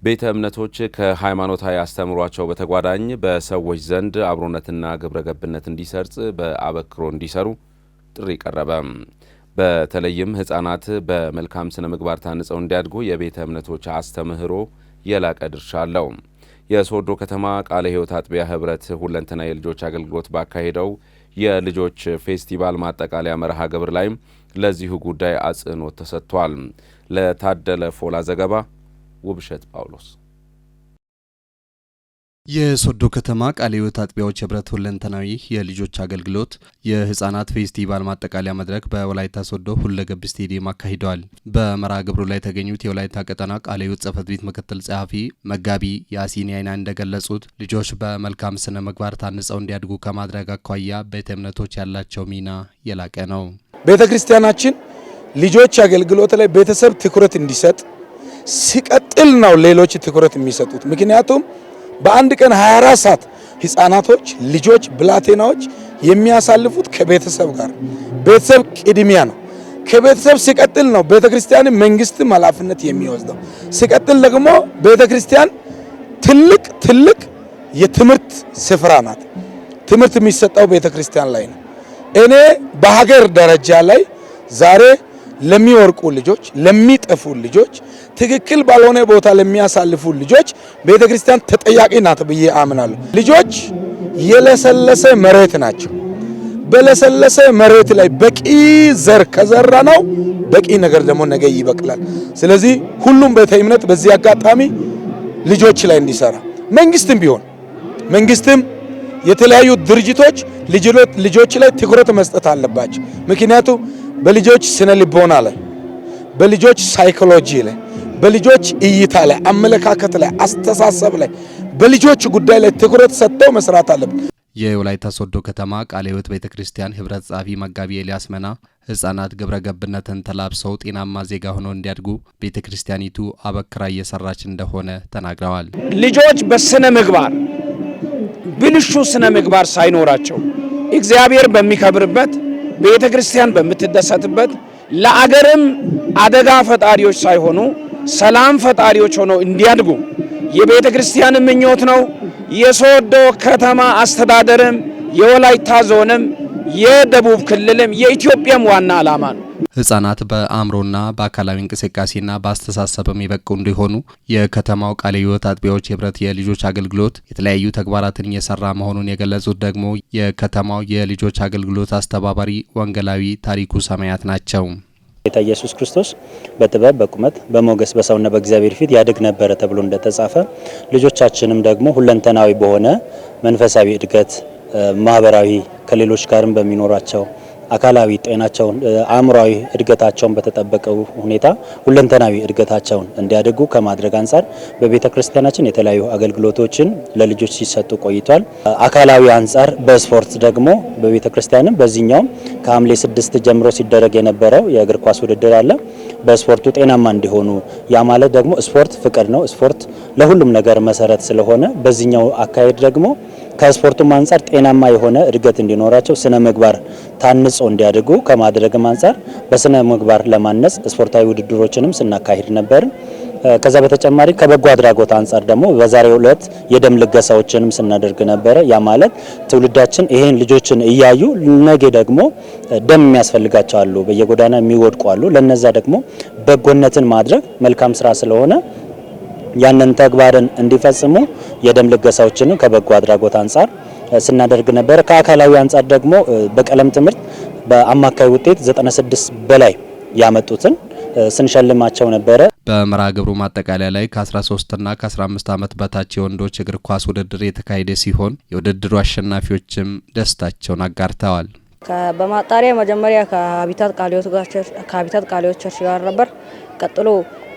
ቤተ እምነቶች ከሃይማኖታዊ አስተምሯቸው በተጓዳኝ በሰዎች ዘንድ አብሮነትና ግብረገብነት እንዲሰርጽ በአበክሮ እንዲሰሩ ጥሪ ቀረበ። በተለይም ሕፃናት በመልካም ስነ ምግባር ታንጸው እንዲያድጉ የቤተ እምነቶች አስተምህሮ የላቀ ድርሻ አለው። የሶዶ ከተማ ቃለ ሕይወት አጥቢያ ህብረት ሁለንተና የልጆች አገልግሎት ባካሄደው የልጆች ፌስቲቫል ማጠቃለያ መርሃ ግብር ላይ ለዚሁ ጉዳይ አጽንኦት ተሰጥቷል። ለታደለ ፎላ ዘገባ ውብሸት ጳውሎስ። የሶዶ ከተማ ቃለ ሕይወት አጥቢያዎች ህብረት ሁለንተናዊ የልጆች አገልግሎት የህፃናት ፌስቲቫል ማጠቃለያ መድረክ በወላይታ ሶዶ ሁለገብ ስቴዲየም አካሂደዋል። በመርሃ ግብሩ ላይ የተገኙት የወላይታ ቀጠና ቃለ ሕይወት ጽሕፈት ቤት ምክትል ጸሐፊ መጋቢ ያሲን አይና እንደገለጹት ልጆች በመልካም ስነ ምግባር ታንጸው እንዲያድጉ ከማድረግ አኳያ ቤተ እምነቶች ያላቸው ሚና የላቀ ነው። ቤተ ክርስቲያናችን ልጆች አገልግሎት ላይ ቤተሰብ ትኩረት እንዲሰጥ ሲቀጥል ነው ሌሎች ትኩረት የሚሰጡት። ምክንያቱም በአንድ ቀን 24 ሰዓት ህፃናቶች፣ ልጆች፣ ብላቴናዎች የሚያሳልፉት ከቤተሰብ ጋር። ቤተሰብ ቅድሚያ ነው። ከቤተሰብ ሲቀጥል ነው ቤተክርስቲያን መንግስትም ኃላፊነት የሚወስደው። ሲቀጥል ደግሞ ቤተክርስቲያን ትልቅ የትምህርት ስፍራ ናት። ትምህርት የሚሰጠው ቤተክርስቲያን ላይ ነው። እኔ በሀገር ደረጃ ላይ ዛሬ ለሚወርቁ ልጆች፣ ለሚጠፉ ልጆች፣ ትክክል ባልሆነ ቦታ ለሚያሳልፉ ልጆች ቤተክርስቲያን ተጠያቂ ናት ብዬ አምናለሁ። ልጆች የለሰለሰ መሬት ናቸው። በለሰለሰ መሬት ላይ በቂ ዘር ከዘራ ነው በቂ ነገር ደግሞ ነገ ይበቅላል። ስለዚህ ሁሉም ቤተ እምነት በዚህ አጋጣሚ ልጆች ላይ እንዲሰራ መንግስትም የተለያዩ ድርጅቶች ልጆች ላይ ትኩረት መስጠት አለባቸው። ምክንያቱም በልጆች ስነ ልቦና ላይ፣ በልጆች ሳይኮሎጂ ላይ፣ በልጆች እይታ ላይ፣ አመለካከት ላይ፣ አስተሳሰብ ላይ፣ በልጆች ጉዳይ ላይ ትኩረት ሰጥተው መስራት አለበት። የወላይታ ሶዶ ከተማ ቃለ ሕይወት ቤተክርስቲያን ህብረት ጸሐፊ መጋቢ ኤልያስ መና ህፃናት ግብረ ገብነትን ተላብሰው ጤናማ ዜጋ ሆነው እንዲያድጉ ቤተክርስቲያኒቱ አበክራ እየሰራች እንደሆነ ተናግረዋል። ልጆች በስነ ምግባር ብልሹ ስነ ምግባር ሳይኖራቸው እግዚአብሔር በሚከብርበት ቤተ ክርስቲያን በምትደሰትበት ለአገርም አደጋ ፈጣሪዎች ሳይሆኑ ሰላም ፈጣሪዎች ሆነው እንዲያድጉ የቤተ ክርስቲያን ምኞት ነው። የሶዶ ከተማ አስተዳደርም የወላይታ ዞንም የደቡብ ክልልም የኢትዮጵያም ዋና ዓላማ ነው። ህፃናት በአእምሮና በአካላዊ እንቅስቃሴና በአስተሳሰብም የበቁ እንዲሆኑ የከተማው ቃለ ሕይወት አጥቢያዎች ህብረት የልጆች አገልግሎት የተለያዩ ተግባራትን እየሰራ መሆኑን የገለጹት ደግሞ የከተማው የልጆች አገልግሎት አስተባባሪ ወንጌላዊ ታሪኩ ሰማያት ናቸው። ጌታ ኢየሱስ ክርስቶስ በጥበብ በቁመት በሞገስ በሰውና በእግዚአብሔር ፊት ያድግ ነበረ ተብሎ እንደተጻፈ ልጆቻችንም ደግሞ ሁለንተናዊ በሆነ መንፈሳዊ እድገት ማህበራዊ ከሌሎች ጋርም በሚኖራቸው አካላዊ ጤናቸውን አእምሯዊ እድገታቸውን በተጠበቀው ሁኔታ ሁለንተናዊ እድገታቸውን እንዲያድጉ ከማድረግ አንጻር በቤተ ክርስቲያናችን የተለያዩ አገልግሎቶችን ለልጆች ሲሰጡ ቆይቷል። አካላዊ አንጻር በስፖርት ደግሞ በቤተ ክርስቲያንም በዚህኛው ከሐምሌ 6 ጀምሮ ሲደረግ የነበረው የእግር ኳስ ውድድር አለ። በስፖርቱ ጤናማ እንዲሆኑ ያ ማለት ደግሞ ስፖርት ፍቅር ነው። ስፖርት ለሁሉም ነገር መሰረት ስለሆነ በዚህኛው አካሄድ ደግሞ ከስፖርቱም አንጻር ጤናማ የሆነ እድገት እንዲኖራቸው ስነ ምግባር ታንጾ እንዲያድጉ ከማድረግም አንጻር በስነ ምግባር ለማነጽ ስፖርታዊ ውድድሮችንም ስናካሂድ ነበር። ከዛ በተጨማሪ ከበጎ አድራጎት አንጻር ደግሞ በዛሬው ዕለት የደም ልገሳዎችንም ስናደርግ ነበር። ያ ማለት ትውልዳችን ይሄን ልጆችን እያዩ ነገ ደግሞ ደም የሚያስፈልጋቸው አሉ፣ በየጎዳና የሚወድቁ አሉ። ለነዛ ደግሞ በጎነትን ማድረግ መልካም ስራ ስለሆነ ያንን ተግባርን እንዲፈጽሙ የደም ልገሳዎችን ከበጎ አድራጎት አንጻር ስናደርግ ነበር። ከአካላዊ አንጻር ደግሞ በቀለም ትምህርት በአማካይ ውጤት 96 በላይ ያመጡትን ስንሸልማቸው ነበረ። በመርሃ ግብሩ ማጠቃለያ ላይ ከ13 እና ከ15 ዓመት በታች የወንዶች እግር ኳስ ውድድር የተካሄደ ሲሆን የውድድሩ አሸናፊዎችም ደስታቸውን አጋርተዋል። በማጣሪያ መጀመሪያ ከሀቢታት ቃለ ሕይወት ቸርች ጋር ነበር። ቀጥሎ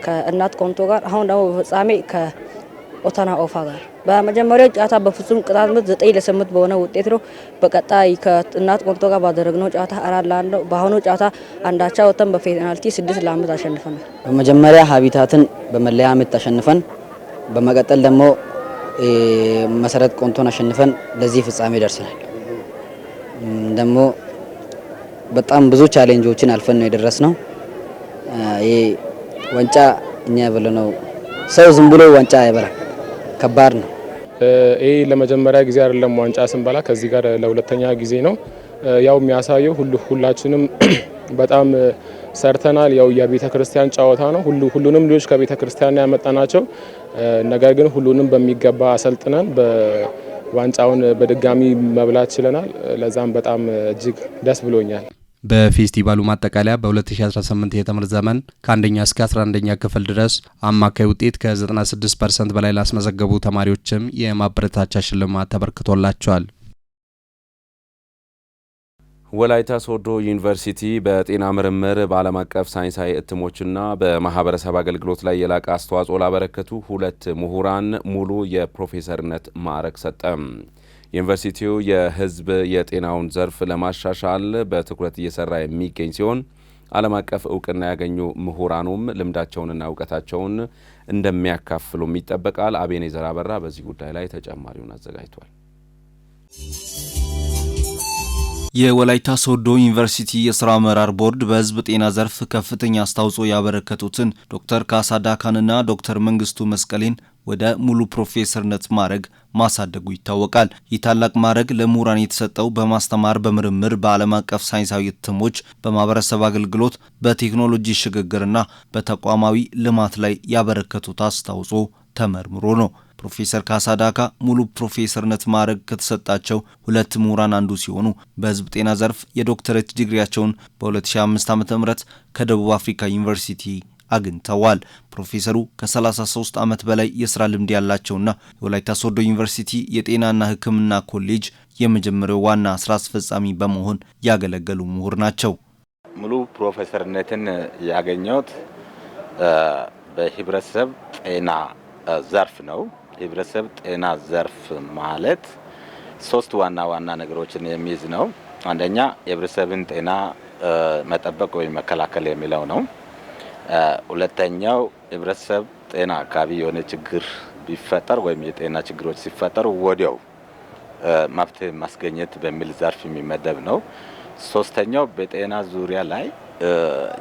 ከእናት ቆንቶ ጋር፣ አሁን ደግሞ በፍጻሜ ከኦታና ኦፋ ጋር። በመጀመሪያው ጨዋታ በፍጹም ቅጣት ምት 9-8 በሆነ ውጤት ነው። በቀጣይ ከእናት ቆንቶ ጋር ባደረግነው ጨዋታ 4-1 ነው። በአሁኑ ጨዋታ አንዳቻ ወጥተን በፔናልቲ 6-5 አሸንፈናል። በመጀመሪያ ሀቢታትን በመለያ ምት አሸንፈን በመቀጠል ደግሞ መሰረት ቆንቶን አሸንፈን ለዚህ ፍጻሜ ደርሰናል። ደግሞ በጣም ብዙ ቻሌንጆችን አልፈን ነው የደረስነው። ይሄ ዋንጫ እኛ ብለነው ሰው ዝም ብሎ ዋንጫ አይበላም። ከባድ ነው። ይሄ ለመጀመሪያ ጊዜ አይደለም ዋንጫ ስንበላ፣ ከዚህ ጋር ለሁለተኛ ጊዜ ነው። ያው የሚያሳየው ሁላችንም በጣም ሰርተናል። ያው የቤተ ክርስቲያን ጨዋታ ነው። ሁሉንም ልጆች ከቤተ ክርስቲያን ያመጣናቸው፣ ነገር ግን ሁሉንም በሚገባ አሰልጥነን በዋንጫውን በድጋሚ መብላት ችለናል። ለዛም በጣም እጅግ ደስ ብሎኛል። በፌስቲቫሉ ማጠቃለያ በ2018 የትምህርት ዘመን ከ1ኛ እስከ 11ኛ ክፍል ድረስ አማካይ ውጤት ከ96% በላይ ላስመዘገቡ ተማሪዎችም የማበረታቻ ሽልማት ተበርክቶላቸዋል። ወላይታ ሶዶ ዩኒቨርሲቲ በጤና ምርምር በዓለም አቀፍ ሳይንሳዊ እትሞችና በማህበረሰብ አገልግሎት ላይ የላቀ አስተዋጽኦ ላበረከቱ 2 ምሁራን ሙሉ የፕሮፌሰርነት ማዕረግ ሰጠ። ዩኒቨርሲቲው የሕዝብ የጤናውን ዘርፍ ለማሻሻል በትኩረት እየሰራ የሚገኝ ሲሆን ዓለም አቀፍ እውቅና ያገኙ ምሁራኑም ልምዳቸውንና እውቀታቸውን እንደሚያካፍሉም ይጠበቃል። አቤኔዘር አበራ በዚህ ጉዳይ ላይ ተጨማሪውን አዘጋጅቷል። የወላይታ ሶዶ ዩኒቨርሲቲ የስራ አመራር ቦርድ በህዝብ ጤና ዘርፍ ከፍተኛ አስተዋጽኦ ያበረከቱትን ዶክተር ካሳ ዳካንና ዶክተር መንግስቱ መስቀሌን ወደ ሙሉ ፕሮፌሰርነት ማዕረግ ማሳደጉ ይታወቃል። ይህ ታላቅ ማዕረግ ለምሁራን የተሰጠው በማስተማር በምርምር በዓለም አቀፍ ሳይንሳዊ እትሞች በማህበረሰብ አገልግሎት በቴክኖሎጂ ሽግግርና በተቋማዊ ልማት ላይ ያበረከቱት አስተዋጽኦ ተመርምሮ ነው። ፕሮፌሰር ካሳ ዳካ ሙሉ ፕሮፌሰርነት ማዕረግ ከተሰጣቸው 2 ምሁራን አንዱ ሲሆኑ በህዝብ ጤና ዘርፍ የዶክተሬት ዲግሪያቸውን በ2005 ዓ.ም ከደቡብ አፍሪካ ዩኒቨርሲቲ አግኝተዋል። ፕሮፌሰሩ ከ33 ዓመት በላይ የስራ ልምድ ያላቸውና የወላይታ ሶዶ ዩኒቨርሲቲ የጤናና ሕክምና ኮሌጅ የመጀመሪያው ዋና ስራ አስፈጻሚ በመሆን ያገለገሉ ምሁር ናቸው። ሙሉ ፕሮፌሰርነትን ያገኘሁት በህብረተሰብ ጤና ዘርፍ ነው። የህብረተሰብ ጤና ዘርፍ ማለት 3 ዋና ነገሮችን የሚይዝ ነው። አንደኛ የህብረተሰብን ጤና መጠበቅ ወይም መከላከል የሚለው ነው። ሁለተኛው የህብረተሰብ ጤና አካባቢ የሆነ ችግር ቢፈጠር ወይም የጤና ችግሮች ሲፈጠሩ ወዲያው መፍትሄ ማስገኘት በሚል ዘርፍ የሚመደብ ነው። ሶስተኛው በጤና ዙሪያ ላይ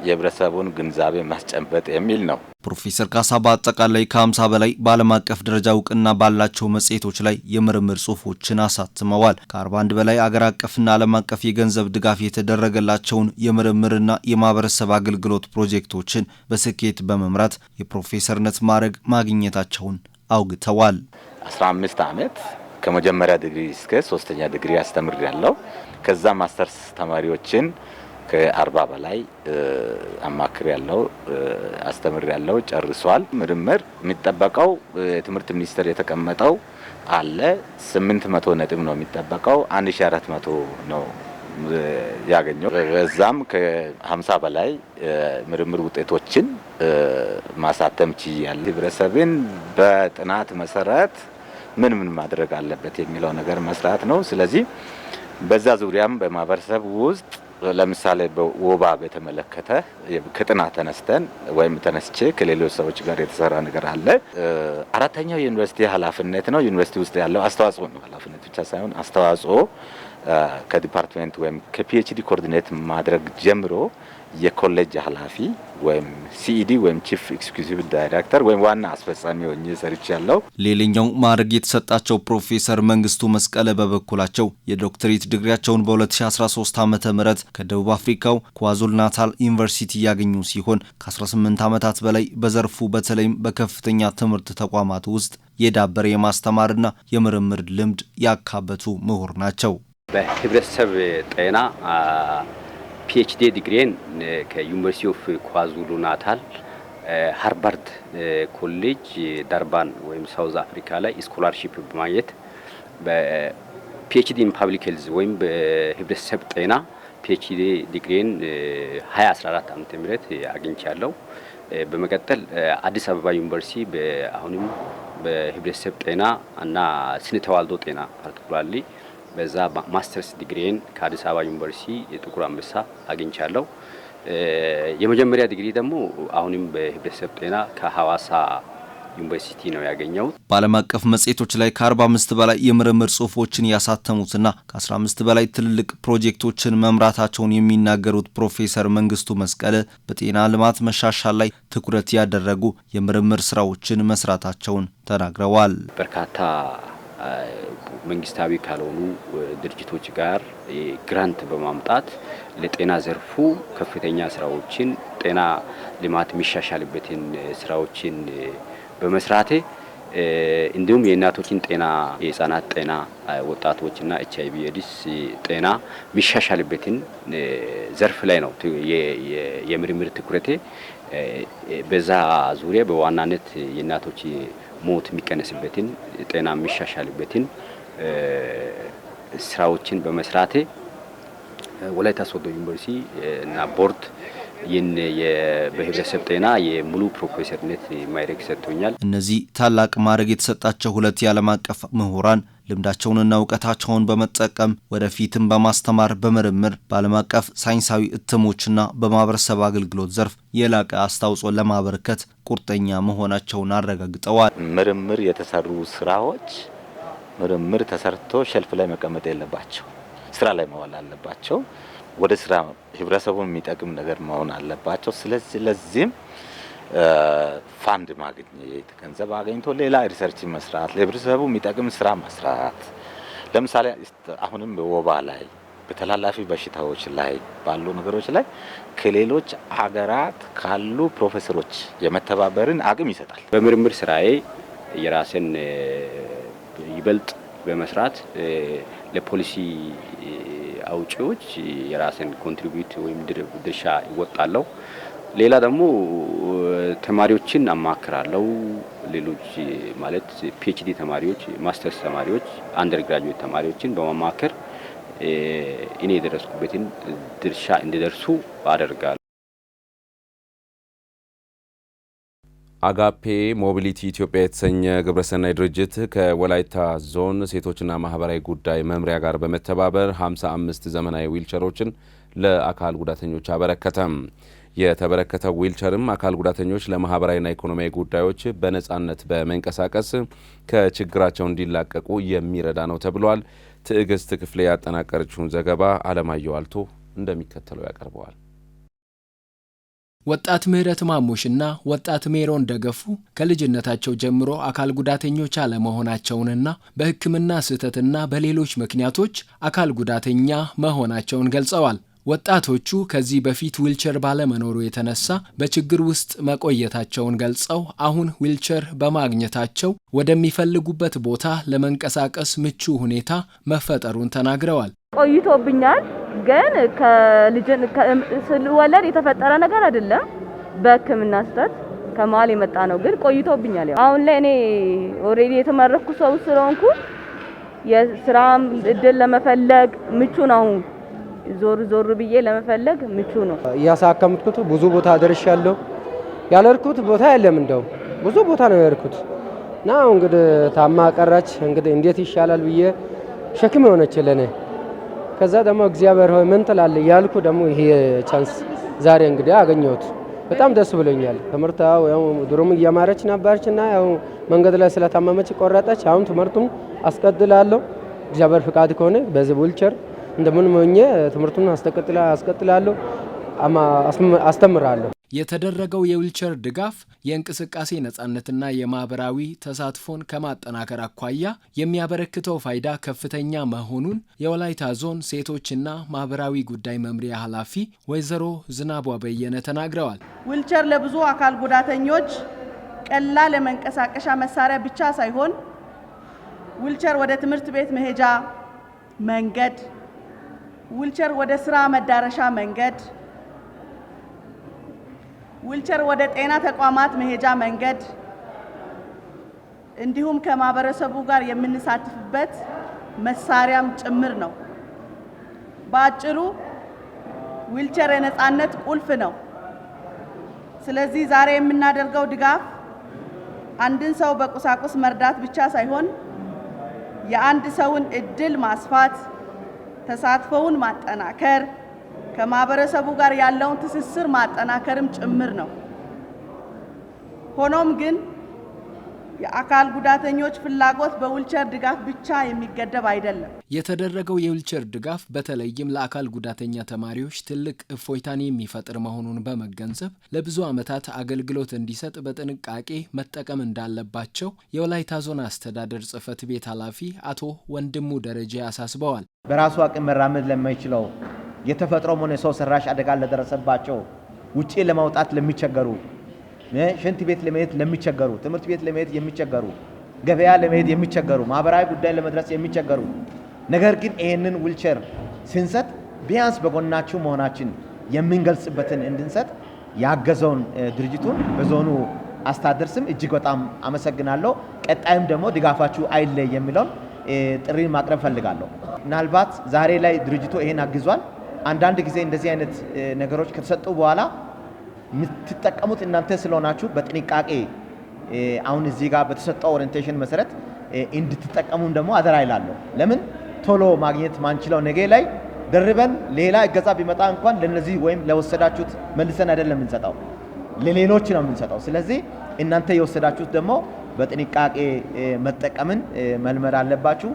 የህብረተሰቡን ግንዛቤ ማስጨበጥ የሚል ነው። ፕሮፌሰር ካሳ በአጠቃላይ ከ50 በላይ በዓለም አቀፍ ደረጃ እውቅና ባላቸው መጽሔቶች ላይ የምርምር ጽሑፎችን አሳትመዋል። ከ41 በላይ አገር አቀፍና ዓለም አቀፍ የገንዘብ ድጋፍ የተደረገላቸውን የምርምርና የማህበረሰብ አገልግሎት ፕሮጀክቶችን በስኬት በመምራት የፕሮፌሰርነት ማዕረግ ማግኘታቸውን አውግተዋል። 15 ዓመት ከመጀመሪያ ዲግሪ እስከ 3ኛ ዲግሪ አስተምሬያለሁ። ከዛ ማስተርስ ተማሪዎችን ከ40 በላይ አማክር ያለው አስተምር ያለው ጨርሷል። ምርምር የሚጠበቀው የትምህርት ሚኒስቴር የተቀመጠው አለ 800 ነጥብ ነው የሚጠበቀው 1400 ነው ያገኘው። በዛም ከ50 በላይ ምርምር ውጤቶችን ማሳተም ችያለሁ። ህብረተሰብን በጥናት መሰረት ምን ማድረግ አለበት የሚለው ነገር መስራት ነው። ስለዚህ በዛ ዙሪያም በማህበረሰብ ውስጥ ለምሳሌ በወባ በተመለከተ ከጥናት ተነስተን ወይም ተነስቼ ከሌሎች ሰዎች ጋር የተሰራ ነገር አለ። 4ኛው የዩኒቨርሲቲ ኃላፊነት ነው። ዩኒቨርሲቲ ውስጥ ያለው አስተዋጽኦ ነው። ኃላፊነት ብቻ ሳይሆን አስተዋጽኦ ከዲፓርትመንት ወይም ከፒኤችዲ ኮኦርዲኔት ማድረግ ጀምሮ የኮሌጅ ኃላፊ ወይም ሲኢዲ ወይም ቺፍ ኤክስኪዩቲቭ ዳይሬክተር ወይም ዋና አስፈጻሚ ሆኜ ሰርቻለሁ። ሌላኛው ማዕረግ የተሰጣቸው ፕሮፌሰር መንግስቱ መስቀለ በበኩላቸው የዶክተሬት ዲግሪያቸውን በ2013 ዓ.ም ከደቡብ አፍሪካው ኳዙሉ ናታል ዩኒቨርሲቲ ያገኙ ሲሆን ከ18 ዓመታት በላይ በዘርፉ በተለይም በከፍተኛ ትምህርት ተቋማት ውስጥ የዳበረ የማስተማርና የምርምር ልምድ ያካበቱ ምሁር ናቸው። በህብረተሰብ ጤና ፒኤችዲ ዲግሪን ከዩኒቨርሲቲ ኦፍ ኳዙሉ ናታል ሃርቫርድ ኮሌጅ ዳርባን ወይም ሳውዝ አፍሪካ ላይ ስኮላርሺፕ በማግኘት በፒኤችዲ ኢን ፓብሊክ ሄልዝ ወይም በህብረተሰብ ጤና ፒኤችዲ ዲግሪን 2014 ዓመተ ምህረት አግኝቻለሁ። በመቀጠል አዲስ አበባ ዩኒቨርሲቲ አሁንም በህብረተሰብ ጤና እና ስነ ተዋልዶ ጤና ፓርቲኩላርሊ በዛ ማስተርስ ዲግሪን ከአዲስ አበባ ዩኒቨርሲቲ የጥቁር አንበሳ አግኝቻለሁ። የመጀመሪያ ዲግሪ ደግሞ አሁንም በህብረተሰብ ጤና ከሐዋሳ ዩኒቨርሲቲ ነው ያገኘው። በዓለም አቀፍ መጽሔቶች ላይ ከ45 በላይ የምርምር ጽሑፎችን ያሳተሙትና ከ15 በላይ ትልልቅ ፕሮጀክቶችን መምራታቸውን የሚናገሩት ፕሮፌሰር መንግስቱ መስቀል በጤና ልማት መሻሻል ላይ ትኩረት ያደረጉ የምርምር ስራዎችን መስራታቸውን ተናግረዋል። በርካታ መንግስታዊ ካልሆኑ ድርጅቶች ጋር ግራንት በማምጣት ለጤና ዘርፉ ከፍተኛ ስራዎችን ጤና ልማት የሚሻሻልበትን ስራዎችን በመስራቴ እንዲሁም የእናቶችን ጤና፣ የህፃናት ጤና፣ ወጣቶችና HIV ኤድስ ጤና የሚሻሻልበትን ዘርፍ ላይ ነው የምርምር ትኩረቴ። በዛ ዙሪያ በዋናነት የእናቶች ሞት የሚቀነስበትን ጤና የሚሻሻልበትን ስራዎችን በመስራቴ ወላይታ ሶዶ ዩኒቨርሲቲ እና ቦርድ በህብረተሰብ ጤና የሙሉ ፕሮፌሰርነት ማዕረግ ሰጥቶኛል። እነዚህ ታላቅ ማዕረግ የተሰጣቸው ሁለት የዓለም አቀፍ ምሁራን ልምዳቸውንና እውቀታቸውን በመጠቀም ወደፊትም በማስተማር በምርምር በዓለም አቀፍ ሳይንሳዊ እትሞችና በማህበረሰብ አገልግሎት ዘርፍ የላቀ አስተዋጽኦ ለማበርከት ቁርጠኛ መሆናቸውን አረጋግጠዋል። ምርምር የተሰሩ ስራዎች ምርምር ተሰርቶ ሸልፍ ላይ መቀመጥ የለባቸው፣ ስራ ላይ መዋል አለባቸው። ወደ ስራ ህብረተሰቡን የሚጠቅም ነገር መሆን አለባቸው። ስለዚህ ለዚህም ፋንድ ማግኘት፣ ገንዘብ አገኝቶ ሌላ ሪሰርች መስራት፣ ለህብረተሰቡ የሚጠቅም ስራ መስራት። ለምሳሌ አሁንም በወባ ላይ በተላላፊ በሽታዎች ላይ ባሉ ነገሮች ላይ ከሌሎች ሀገራት ካሉ ፕሮፌሰሮች የመተባበርን አቅም ይሰጣል። በምርምር ስራዬ የራስን ይበልጥ በመስራት ለፖሊሲ አውጪዎች የራስን ኮንትሪቢዩት ወይም ድርሻ ይወጣለሁ። ሌላ ደግሞ ተማሪዎችን አማክራለሁ። ሌሎች ማለት PhD ተማሪዎች፣ ማስተርስ ተማሪዎች፣ አንደርግራጁዌት ተማሪዎችን በማማከር እኔ የደረስኩበትን ድርሻ እንዲደርሱ አደርጋለሁ። አጋፔ ሞቢሊቲ ኢትዮጵያ የተሰኘ ግብረሰናይ ድርጅት ከወላይታ ዞን ሴቶችና ማህበራዊ ጉዳይ መምሪያ ጋር በመተባበር 55 ዘመናዊ ዊልቸሮችን ለአካል ጉዳተኞች አበረከተም። የተበረከተው ዊልቸርም አካል ጉዳተኞች ለማህበራዊና ኢኮኖሚያዊ ጉዳዮች በነጻነት በመንቀሳቀስ ከችግራቸው እንዲላቀቁ የሚረዳ ነው ተብሏል። ትዕግስት ክፍሌ ያጠናቀረችውን ዘገባ አለማየሁ አልቶ እንደሚከተለው ያቀርበዋል። ወጣት ምህረት ማሙሽና ወጣት ሜሮን ደገፉ ከልጅነታቸው ጀምሮ አካል ጉዳተኞች አለመሆናቸውንና በሕክምና ስህተትና በሌሎች ምክንያቶች አካል ጉዳተኛ መሆናቸውን ገልጸዋል። ወጣቶቹ ከዚህ በፊት ዊልቸር ባለመኖሩ የተነሳ በችግር ውስጥ መቆየታቸውን ገልጸው አሁን ዊልቸር በማግኘታቸው ወደሚፈልጉበት ቦታ ለመንቀሳቀስ ምቹ ሁኔታ መፈጠሩን ተናግረዋል። ቆይቶብኛል፣ ግን ስወለድ የተፈጠረ ነገር አይደለም። በሕክምና ስህተት ከመሀል የመጣ ነው፣ ግን ቆይቶብኛል። አሁን ላይ እኔ ኦሬዲ የተመረኩ ሰው ስለሆንኩ የስራ እድል ለመፈለግ ምቹ ነው። ዞር ብዬ ለመፈለግ ምቹ ነው። ያሳከምኩት ብዙ ቦታ ደርሻለሁ። ያለርኩት ቦታ የለም፣ እንደው ብዙ ቦታ ነው ያለርኩት እና እንግዲህ ታማ ቀራች። እንግዲህ እንዴት ይሻላል ብዬ ሸክም ሆነች ለኔ። ከዛ ደግሞ እግዚአብሔር ሆይ ምን ትላለህ ያልኩ ደግሞ ይሄ ቻንስ ዛሬ እንግዲህ አገኘሁት። በጣም ደስ ብሎኛል። ትምህርታው ያው ድሮም እያማረች ነበርችና ያው መንገድ ላይ ስለታመመች ቆረጠች። አሁን ትምህርቱን አስቀጥላለሁ። እግዚአብሔር ፍቃድ ከሆነ በዚህ ዊልቸር እንደምን ሆኜ ትምህርቱን አስቀጥላለሁ፣ አስተምራለሁ። የተደረገው የዊልቸር ድጋፍ የእንቅስቃሴ ነጻነትና የማህበራዊ ተሳትፎን ከማጠናከር አኳያ የሚያበረክተው ፋይዳ ከፍተኛ መሆኑን የወላይታ ዞን ሴቶችና ማህበራዊ ጉዳይ መምሪያ ኃላፊ ወይዘሮ ዝናቧ በየነ ተናግረዋል። ዊልቸር ለብዙ አካል ጉዳተኞች ቀላል የመንቀሳቀሻ መሳሪያ ብቻ ሳይሆን ዊልቸር ወደ ትምህርት ቤት መሄጃ መንገድ፣ ዊልቸር ወደ ስራ መዳረሻ መንገድ፣ ዊልቸር ወደ ጤና ተቋማት መሄጃ መንገድ እንዲሁም ከማህበረሰቡ ጋር የምንሳተፍበት መሳሪያም ጭምር ነው። በአጭሩ ዊልቸር የነጻነት ቁልፍ ነው። ስለዚህ ዛሬ የምናደርገው ድጋፍ አንድን ሰው በቁሳቁስ መርዳት ብቻ ሳይሆን የአንድ ሰውን እድል ማስፋት፣ ተሳትፎውን ማጠናከር፣ ከማህበረሰቡ ጋር ያለውን ትስስር ማጠናከርም ጭምር ነው። ሆኖም ግን የአካል ጉዳተኞች ፍላጎት በዊልቸር ድጋፍ ብቻ የሚገደብ አይደለም። የተደረገው የዊልቸር ድጋፍ በተለይም ለአካል ጉዳተኛ ተማሪዎች ትልቅ እፎይታን የሚፈጥር መሆኑን በመገንዘብ ለብዙ ዓመታት አገልግሎት እንዲሰጥ በጥንቃቄ መጠቀም እንዳለባቸው የወላይታ ዞን አስተዳደር ጽሕፈት ቤት ኃላፊ አቶ ወንድሙ ደረጃ ያሳስበዋል። በራሱ አቅም መራመድ ለማይችለው የተፈጥሮም ሆነ ሰው ሰራሽ አደጋ ለደረሰባቸው ውጪ ለማውጣት ለሚቸገሩ ሽንት ቤት ለመሄድ ለሚቸገሩ ትምህርት ቤት ለመሄድ የሚቸገሩ ገበያ ለመሄድ የሚቸገሩ ማህበራዊ ጉዳይ ለመድረስ የሚቸገሩ ነገር ግን ይሄንን ዊልቸር ስንሰጥ ቢያንስ በጎናችሁ መሆናችን የምንገልጽበትን እንድንሰጥ ያገዘውን ድርጅቱን በዞኑ አስተዳደር ስም እጅግ በጣም አመሰግናለሁ። ቀጣይም ደግሞ ድጋፋችሁ አይለይ የሚለውን ጥሪ ማቅረብ ፈልጋለሁ። ምናልባት ዛሬ ላይ ድርጅቱ ይሄን አግዟል። አንዳንድ ጊዜ እንደዚህ አይነት ነገሮች ከተሰጡ በኋላ የምትጠቀሙት እናንተ ስለሆናችሁ በጥንቃቄ አሁን እዚህ ጋር በተሰጠው ኦሪንቴሽን መሰረት እንድትጠቀሙን ደግሞ አደራ ይላለሁ። ለምን ቶሎ ማግኘት ማንችለው ነገ ላይ ደርበን ሌላ እገዛ ቢመጣ እንኳን ለነዚህ ወይም ለወሰዳችሁት መልሰን አይደለም የምንሰጠው፣ ለሌሎች ነው የምንሰጠው። ስለዚህ እናንተ የወሰዳችሁት ደግሞ በጥንቃቄ መጠቀምን መልመድ አለባችሁ።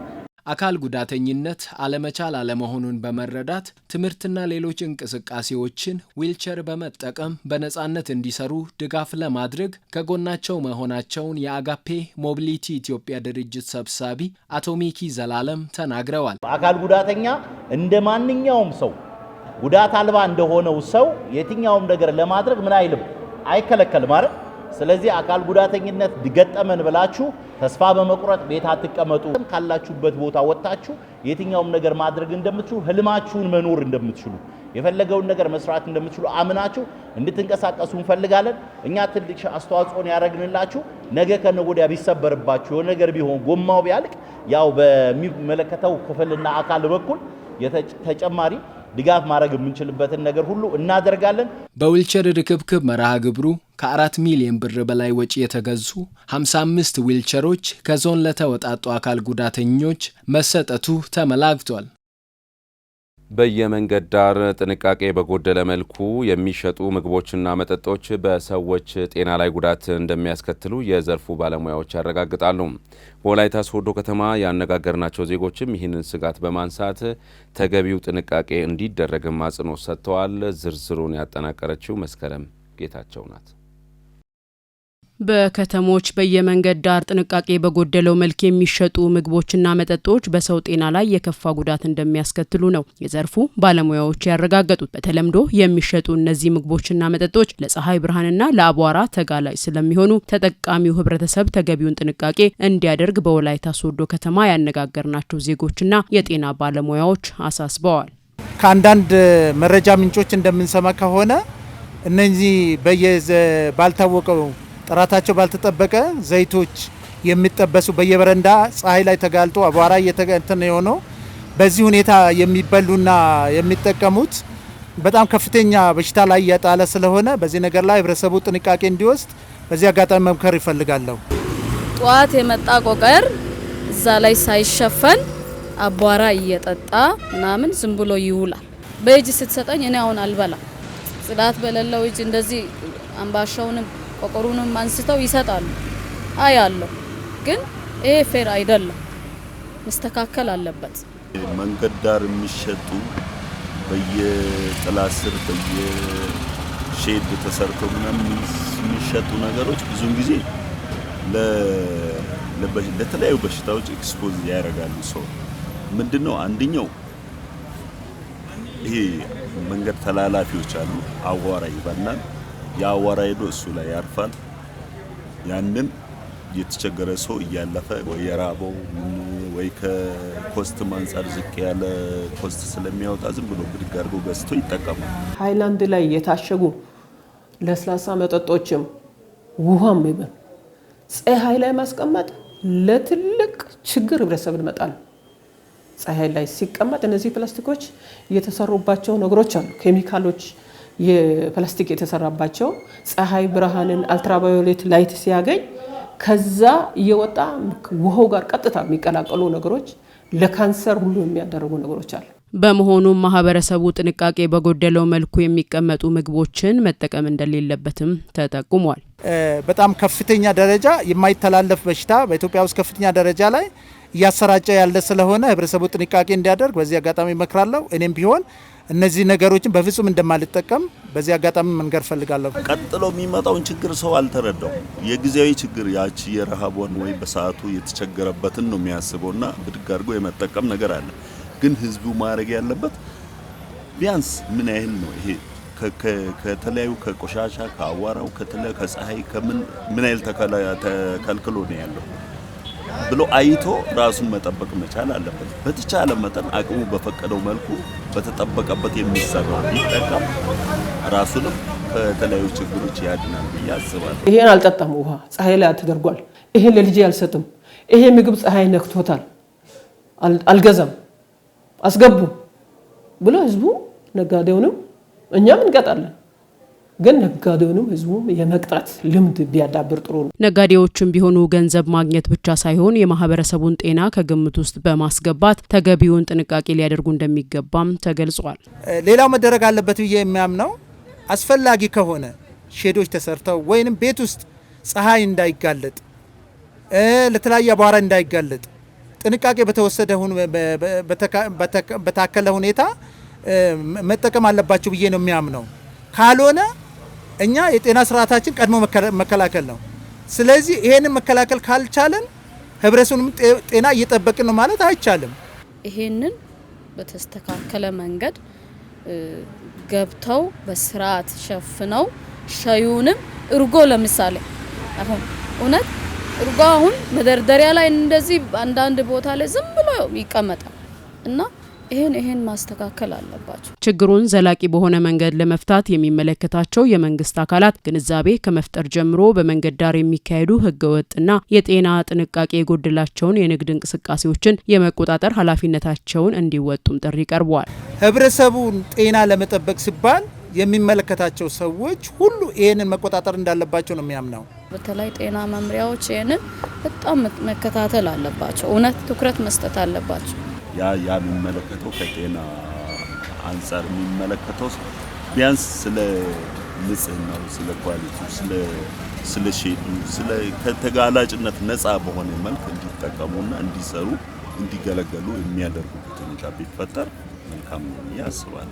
አካል ጉዳተኝነት አለመቻል አለመሆኑን በመረዳት ትምህርትና ሌሎች እንቅስቃሴዎችን ዊልቸር በመጠቀም በነጻነት እንዲሰሩ ድጋፍ ለማድረግ ከጎናቸው መሆናቸውን የአጋፔ ሞቢሊቲ ኢትዮጵያ ድርጅት ሰብሳቢ አቶ ሚኪ ዘላለም ተናግረዋል። አካል ጉዳተኛ እንደ ማንኛውም ሰው ጉዳት አልባ እንደሆነው ሰው የትኛውም ነገር ለማድረግ ምን አይልም አይከለከልም ማለት። ስለዚህ አካል ጉዳተኝነት ገጠመን ብላችሁ ተስፋ በመቁረጥ ቤት አትቀመጡ። ካላችሁበት ቦታ ወጣችሁ የትኛውም ነገር ማድረግ እንደምትችሉ ህልማችሁን መኖር እንደምትችሉ የፈለገውን ነገር መስራት እንደምትችሉ አምናችሁ እንድትንቀሳቀሱ እንፈልጋለን። እኛ ትልቅ አስተዋጽኦን ያደረግንላችሁ ነገ ከነገ ወዲያ ቢሰበርባችሁ የሆነ ነገር ቢሆን ጎማው ቢያልቅ ያው በሚመለከተው ክፍልና አካል በኩል ተጨማሪ ድጋፍ ማድረግ የምንችልበትን ነገር ሁሉ እናደርጋለን። በዊልቸር ርክብክብ መርሃ ግብሩ ከ4 ሚሊዮን ብር በላይ ወጪ የተገዙ 55 ዊልቸሮች ከዞን ለተወጣጡ አካል ጉዳተኞች መሰጠቱ ተመላክቷል። በየመንገድ ዳር ጥንቃቄ በጎደለ መልኩ የሚሸጡ ምግቦችና መጠጦች በሰዎች ጤና ላይ ጉዳት እንደሚያስከትሉ የዘርፉ ባለሙያዎች ያረጋግጣሉ። በወላይታ ሶዶ ከተማ ያነጋገርናቸው ዜጎችም ይህንን ስጋት በማንሳት ተገቢው ጥንቃቄ እንዲደረግም አጽንኦት ሰጥተዋል። ዝርዝሩን ያጠናቀረችው መስከረም ጌታቸው ናት። በከተሞች በየመንገድ ዳር ጥንቃቄ በጎደለው መልክ የሚሸጡ ምግቦችና መጠጦች በሰው ጤና ላይ የከፋ ጉዳት እንደሚያስከትሉ ነው የዘርፉ ባለሙያዎች ያረጋገጡት። በተለምዶ የሚሸጡ እነዚህ ምግቦችና መጠጦች ለፀሐይ ብርሃንና ለአቧራ ተጋላጭ ስለሚሆኑ ተጠቃሚው ሕብረተሰብ ተገቢውን ጥንቃቄ እንዲያደርግ በወላይታ ሶዶ ከተማ ያነጋገርናቸው ዜጎችና የጤና ባለሙያዎች አሳስበዋል። ከአንዳንድ መረጃ ምንጮች እንደምንሰማ ከሆነ እነዚህ ባልታወቀው ጥራታቸው ባልተጠበቀ ዘይቶች የሚጠበሱ በየበረንዳ ፀሐይ ላይ ተጋልጦ አቧራ እየተገንተነ የሆነው በዚህ ሁኔታ የሚበሉና የሚጠቀሙት በጣም ከፍተኛ በሽታ ላይ እያጣለ ስለሆነ በዚህ ነገር ላይ ህብረተሰቡ ጥንቃቄ እንዲወስድ በዚህ አጋጣሚ መምከር ይፈልጋለሁ። ጧት የመጣ ቆቀር እዛ ላይ ሳይሸፈን አቧራ እየጠጣ ምናምን ዝም ብሎ ይውላል። በእጅ ስትሰጠኝ እኔ አሁን አልበላ ጽዳት በሌለው እጅ እንደዚህ አምባሻውንም ቆቆሩንም አንስተው ይሰጣሉ አያለሁ። ግን ይሄ ፌር አይደለም፣ መስተካከል አለበት። መንገድ ዳር የሚሸጡ በየጥላ ስር በየሼድ ተሰርተው ምናምን የሚሸጡ ነገሮች ብዙውን ጊዜ ለተለያዩ በሽታዎች ኤክስፖዝ ያደርጋሉ። ሰው ምንድነው አንደኛው ይሄ መንገድ ተላላፊዎች አሉ። አዋራ ይባላል። የአዋራ ሄዶ እሱ ላይ ያርፋል። ያንን የተቸገረ ሰው እያለፈ ወይ የራበው ወይ ከኮስት አንፃር ዝቅ ያለ ኮስት ስለሚያወጣ ዝም ብሎ ብድግ አድርጎ ገዝቶ ይጠቀማል። ሃይላንድ ላይ የታሸጉ ለስላሳ መጠጦችም ውሃም ይበል ፀሐይ ላይ ማስቀመጥ ለትልቅ ችግር ህብረተሰብ ይመጣል። ፀሐይ ላይ ሲቀመጥ እነዚህ ፕላስቲኮች የተሰሩባቸው ነገሮች አሉ። ኬሚካሎች የፕላስቲክ የተሰራባቸው ፀሐይ ብርሃንን አልትራቫዮሌት ላይት ሲያገኝ ከዛ እየወጣ ውሃው ጋር ቀጥታ የሚቀላቀሉ ነገሮች ለካንሰር ሁሉ የሚያደርጉ ነገሮች አሉ። በመሆኑም ማህበረሰቡ ጥንቃቄ በጎደለው መልኩ የሚቀመጡ ምግቦችን መጠቀም እንደሌለበትም ተጠቁሟል። በጣም ከፍተኛ ደረጃ የማይተላለፍ በሽታ በኢትዮጵያ ውስጥ ከፍተኛ ደረጃ ላይ እያሰራጨ ያለ ስለሆነ ህብረተሰቡ ጥንቃቄ እንዲያደርግ በዚህ አጋጣሚ እመክራለሁ። እኔም ቢሆን እነዚህ ነገሮችን በፍጹም እንደማልጠቀም በዚህ አጋጣሚ መንገር ፈልጋለሁ። ቀጥሎ የሚመጣውን ችግር ሰው አልተረዳው። የጊዜያዊ ችግር ያቺ የረሃቦን ወይ በሰዓቱ የተቸገረበትን ነው የሚያስበውና ብድግ አድርጎ የመጠቀም ነገር አለ። ግን ህዝቡ ማድረግ ያለበት ቢያንስ ምን ያህል ነው ይሄ ከተለያዩ ከቆሻሻ ከአዋራው ከተለያዩ ከፀሐይ ምን ያህል ተከልክሎ ነው ያለው ብሎ አይቶ ራሱን መጠበቅ መቻል አለበት። በተቻለ መጠን አቅሙ በፈቀደው መልኩ በተጠበቀበት የሚሰራው ቢጠቀም ራሱንም ከተለያዩ ችግሮች ያድናል ብዬ አስባለሁ። ይሄን አልጠጣም፣ ውሃ ፀሐይ ላይ ተደርጓል፣ ይሄን ለልጄ አልሰጥም፣ ይሄ ምግብ ፀሐይ ነክቶታል፣ አልገዛም፣ አስገቡ ብሎ ህዝቡ ነጋዴውንም እኛም እንቀጣለን። ግን ነጋዴውንም ህዝቡም የመቅጣት ልምድ ቢያዳብር ጥሩ ነው። ነጋዴዎችም ቢሆኑ ገንዘብ ማግኘት ብቻ ሳይሆን የማህበረሰቡን ጤና ከግምት ውስጥ በማስገባት ተገቢውን ጥንቃቄ ሊያደርጉ እንደሚገባም ተገልጿል። ሌላው መደረግ አለበት ብዬ የሚያምነው አስፈላጊ ከሆነ ሼዶች ተሰርተው ወይንም ቤት ውስጥ ፀሐይ እንዳይጋለጥ ለተለያየ አቧራ እንዳይጋለጥ ጥንቃቄ በታከለ ሁኔታ መጠቀም አለባቸው ብዬ ነው የሚያምነው። ካልሆነ እኛ የጤና ስርዓታችን ቀድሞ መከላከል ነው። ስለዚህ ይሄንን መከላከል ካልቻለን ህብረተሰቡን ጤና እየጠበቅን ነው ማለት አይቻልም። ይሄንን በተስተካከለ መንገድ ገብተው በስርዓት ሸፍነው ሻዩንም እርጎ ለምሳሌ አሁን እውነት እርጎ አሁን መደርደሪያ ላይ እንደዚህ አንዳንድ ቦታ ላይ ዝም ብሎ ይቀመጣል እና ይሄን ማስተካከል አለባቸው። ችግሩን ዘላቂ በሆነ መንገድ ለመፍታት የሚመለከታቸው የመንግስት አካላት ግንዛቤ ከመፍጠር ጀምሮ በመንገድ ዳር የሚካሄዱ ህገወጥና የጤና ጥንቃቄ የጎደላቸውን የንግድ እንቅስቃሴዎችን የመቆጣጠር ኃላፊነታቸውን እንዲወጡም ጥሪ ቀርቧል። ህብረተሰቡን ጤና ለመጠበቅ ሲባል የሚመለከታቸው ሰዎች ሁሉ ይሄንን መቆጣጠር እንዳለባቸው ነው የሚያምነው። በተለይ ጤና መምሪያዎች ይሄንን በጣም መከታተል አለባቸው። እውነት ትኩረት መስጠት አለባቸው። ያ የሚመለከተው ከጤና አንፃር የሚመለከተው ቢያንስ ስለ ንጽህናው፣ ስለ ኳሊቲው፣ ስለ ሼዱ፣ ስለ ከተጋላጭነት ነፃ በሆነ መልክ እንዲጠቀሙና እንዲሰሩ እንዲገለገሉ የሚያደርጉት ሁኔታ ቢፈጠር መልካም ነው ያስባል።